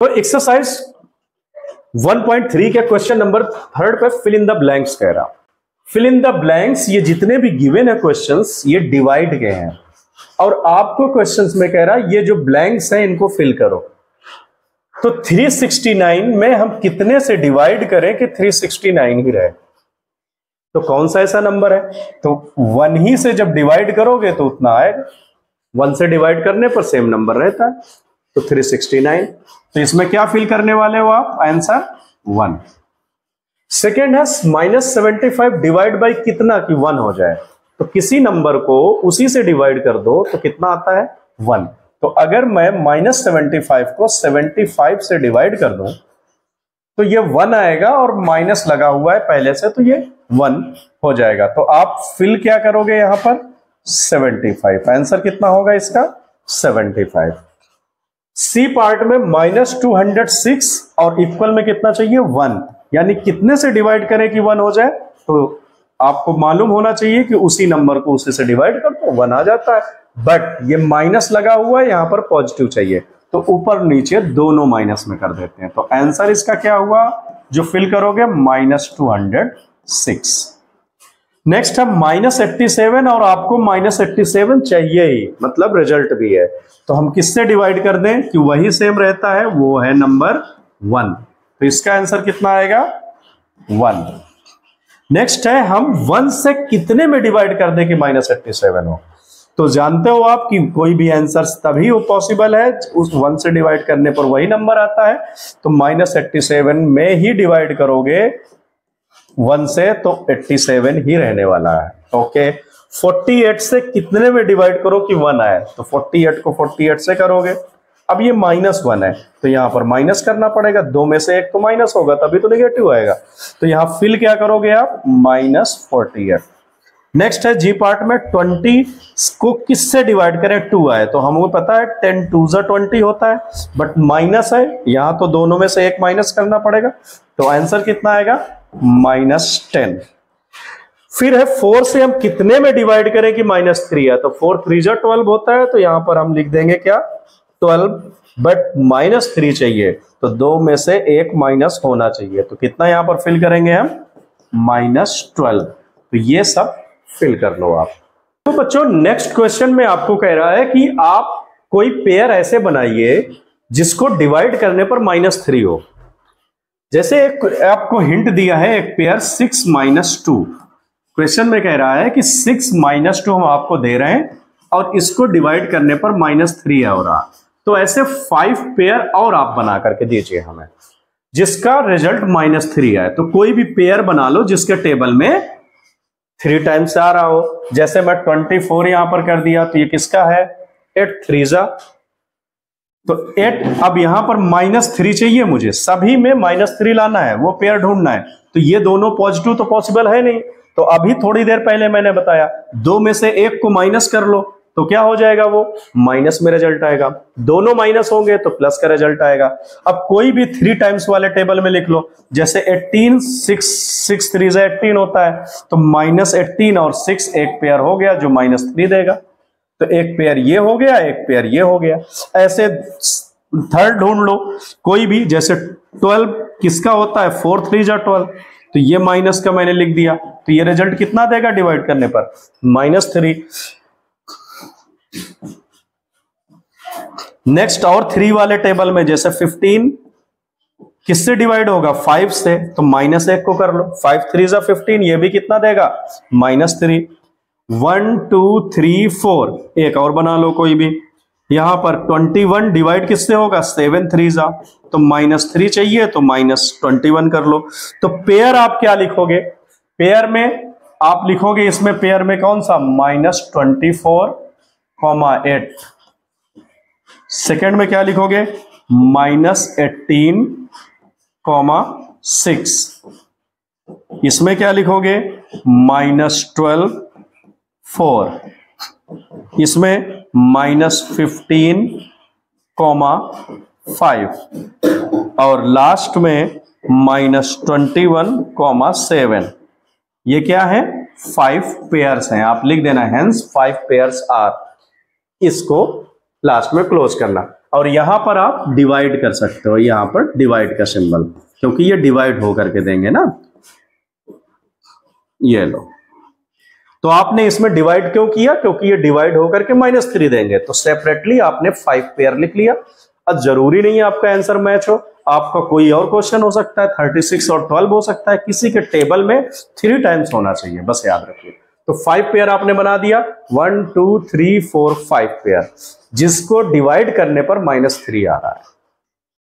तो एक्सरसाइज 1.3 के question number 3 पे फिल इन द ब्लैंक्स कह रहा। फिल इन द ब्लैंक्स, ये जितने भी गिवन है क्वेश्चंस ये डिवाइड के हैं और आपको क्वेश्चंस में कह रहा ये जो ब्लैंक्स हैं इनको फिल करो। तो 369 में हम कितने से डिवाइड करें कि 369 ही रहे? तो कौन सा ऐसा नंबर है? तो 1 ही से जब डिवाइड करोगे तो उतना आएगा। 1 से डिवाइड करने पर सेम नंबर रहता है, तो 369। तो इसमें क्या फिल करने वाले हो आप? आंसर 1। सेकेंड है -75 डिवाइड बाई कितना कि 1 हो जाए। तो किसी नंबर को उसी से डिवाइड कर दो तो कितना आता है? 1। तो अगर मैं -75 को 75 से डिवाइड कर दूं तो ये 1 आएगा और माइनस लगा हुआ है पहले से, तो ये 1 हो जाएगा। तो आप फिल क्या करोगे यहां पर? 75। आंसर कितना होगा इसका? 75। सी पार्ट में -206 और इक्वल में कितना चाहिए? 1। यानी कितने से डिवाइड करें कि 1 हो जाए? तो आपको मालूम होना चाहिए कि उसी नंबर को उसी से डिवाइड कर दो 1 आ जाता है। बट ये माइनस लगा हुआ है, यहां पर पॉजिटिव चाहिए, तो ऊपर नीचे दोनों माइनस में कर देते हैं। तो आंसर इसका क्या हुआ जो फिल करोगे? -206। नेक्स्ट है -87 और आपको -87 चाहिए ही, मतलब रिजल्ट भी है। तो हम किससे डिवाइड कर दें कि वही सेम रहता है? वो है नंबर 1। तो इसका आंसर कितना आएगा? 1। नेक्स्ट है हम 1 से कितने में डिवाइड कर दें कि -87 हो? तो जानते हो आप कि कोई भी आंसर तभी वो पॉसिबल है उस 1 से डिवाइड करने पर वही नंबर आता है। तो -87 में ही डिवाइड करोगे 1 से तो 87 ही रहने वाला है। ओके। 48 से कितने में डिवाइड करो कि 1 आए? तो 48 को 48 से करोगे। अब ये -1 है तो यहां पर माइनस करना पड़ेगा, 2 में से 1 तो माइनस होगा तभी तो नेगेटिव आएगा। तो यहां फिल क्या करोगे आप? -48। नेक्स्ट है जी पार्ट में 20 को किससे डिवाइड करें? 2 आए तो हमको पता है 10 2 20 होता है, बट माइनस है यहां तो दोनों में से एक माइनस करना पड़ेगा। तो आंसर कितना आएगा? -10। फिर है 4 से हम कितने में डिवाइड करें कि -3 है? तो 4 3 12 होता है, तो यहां पर हम लिख देंगे क्या? 12, बट -3 चाहिए तो 2 में से एक माइनस होना चाहिए। तो कितना यहां पर फिल करेंगे हम? -12। तो ये सब फिल कर लो आप। तो बच्चों नेक्स्ट क्वेश्चन में आपको कह रहा है कि आप कोई पेयर ऐसे बनाइए जिसको डिवाइड करने पर -3 हो। जैसे एक आपको हिंट दिया है एक पेयर 6 - 2। क्वेश्चन में कह रहा है कि 6 - 2 हम आपको दे रहे हैं और इसको डिवाइड करने पर -3 हो रहा। तो ऐसे 5 पेयर और आप बना करके दीजिए हमें जिसका रिजल्ट -3 है। तो कोई भी पेयर बना लो जिसके टेबल में 3 टाइम्स आ रहा हो। जैसे मैं 24 यहां पर कर दिया तो ये किसका है? 8 3 तो 8। अब यहां पर -3 चाहिए मुझे, सभी में -3 लाना है, वो पेयर ढूंढना है। तो ये दोनों पॉजिटिव तो पॉसिबल है नहीं। तो अभी थोड़ी देर पहले मैंने बताया 2 में से 1 को माइनस कर लो तो क्या हो जाएगा? वो माइनस में रिजल्ट आएगा। दोनों माइनस होंगे तो प्लस का रिजल्ट आएगा। अब कोई भी 3 टाइम्स वाले टेबल में लिख लो, जैसे 18 6 3 18 होता है, तो -18 और 6 एक पेयर हो गया जो -3 देगा। तो एक पेयर ये हो गया, एक पेयर ये हो गया। ऐसे थर्ड ढूंढ लो कोई भी, जैसे 12 किसका होता है? 4 3 12, तो ये माइनस का मैंने लिख दिया। तो ये रिजल्ट कितना देगा डिवाइड करने पर? -3। नेक्स्ट और 3 वाले टेबल में जैसे 15 किससे डिवाइड होगा? 5 से, तो -1 को कर लो। 5 3 15, ये भी कितना देगा? -3। 1 2 3 4 एक और बना लो कोई भी। यहां पर 21 डिवाइड किससे होगा? 7 3 तो -3 चाहिए तो -21 कर लो। तो पेयर आप क्या लिखोगे? पेयर में आप लिखोगे, इसमें पेयर में कौन सा? -24, 8। सेकेंड में क्या लिखोगे? -18, 6। इसमें क्या लिखोगे? -12, 4। इसमें -15, 5 और लास्ट में -21, 7। ये क्या है? 5 पेयर्स हैं। आप लिख देना हेंस 5 पेयर्स आर, इसको लास्ट में क्लोज करना। और यहां पर आप डिवाइड कर सकते हो, यहां पर डिवाइड का सिंबल, क्योंकि ये डिवाइड होकर के देंगे ना, ये लो। तो आपने इसमें डिवाइड क्यों किया, क्योंकि ये डिवाइड होकर के -3 देंगे, तो सेपरेटली आपने 5 पेयर लिख लिया। अब जरूरी नहीं है आपका आंसर मैच हो, आपका कोई और क्वेश्चन हो सकता है, 36 और 12 हो सकता है, किसी के टेबल में 3 टाइम्स होना चाहिए, बस याद रखिए। तो 5 पेयर आपने बना दिया, 1 2 3 4 5 पेयर, जिसको डिवाइड करने पर -3 आ रहा है।